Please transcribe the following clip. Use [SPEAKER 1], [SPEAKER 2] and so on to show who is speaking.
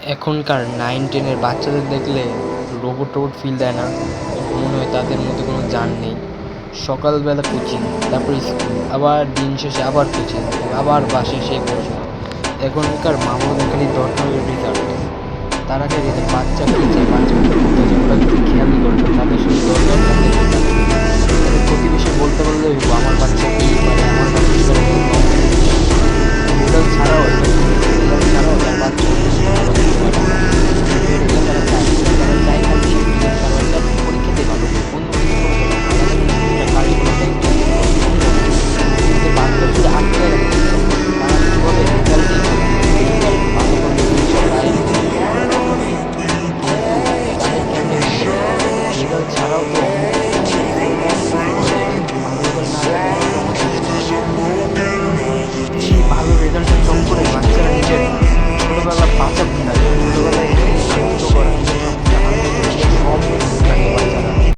[SPEAKER 1] এখনকার 9-10-এর বাচ্চাদের দেখলে রোবট ফিল দেয় না? মনে হয় তাদের মধ্যে কোনো জান নেই। সকালবেলা কোচিং, তারপর স্কুল, আবার দিন শেষে আবার কোচিং, আবার বাসায় সেই পড়াশোনা। এখনকার মা বাবাদের খালি দরকার রেজাল্ট। তারা খালি রেজাল্ট, বাচ্চা কী চায়, বাচ্চা কোথায় পড়তে চায় ওরা কিছু খেয়ালই করে না। তাদের শুধু দরকার তাদের রেজাল্ট। তাদের প্রতিবেশী বলতে পারলেই হইব আমার বাচ্চা এই পারে, আমার বাচ্চা এই পারে, রেজাল্ট ছাড়াও একটা জিনিস, রেজাল্ট ছাড়াও তার বাচ্চা অন্য কিছু ভালো করতে পারে না। এটা তারা চায়, তারা চায় খালি তার বাচ্চা পরীক্ষাতে ভালো করুক, অন্য কিছু করবে না, আলাদা কোনো এক্সট্রা কারিকুলাম অ্যাক্টিভিটিস করবে না। ওদের বাচ্চা শুধু আটকায় রাখতে চায়, তারা শুধু বলে রেজাল্টই সব কিছু, রেজাল্ট ভালো করলে তুমি সব পারে। কিন্তু তাদের কেমনে বুঝাবো, রেজাল্ট ছাড়াও তো অন্য কিছু আছে, অনেক কিছু করা যায়, এটা ভালো রেজাল্ট না করলে অনেক সমস্যা হতে পারে। এই ভালো রেজাল্টের চক্করে বাচ্চারা নিজের ছোটবেলা বাঁচা ভুলে যায়।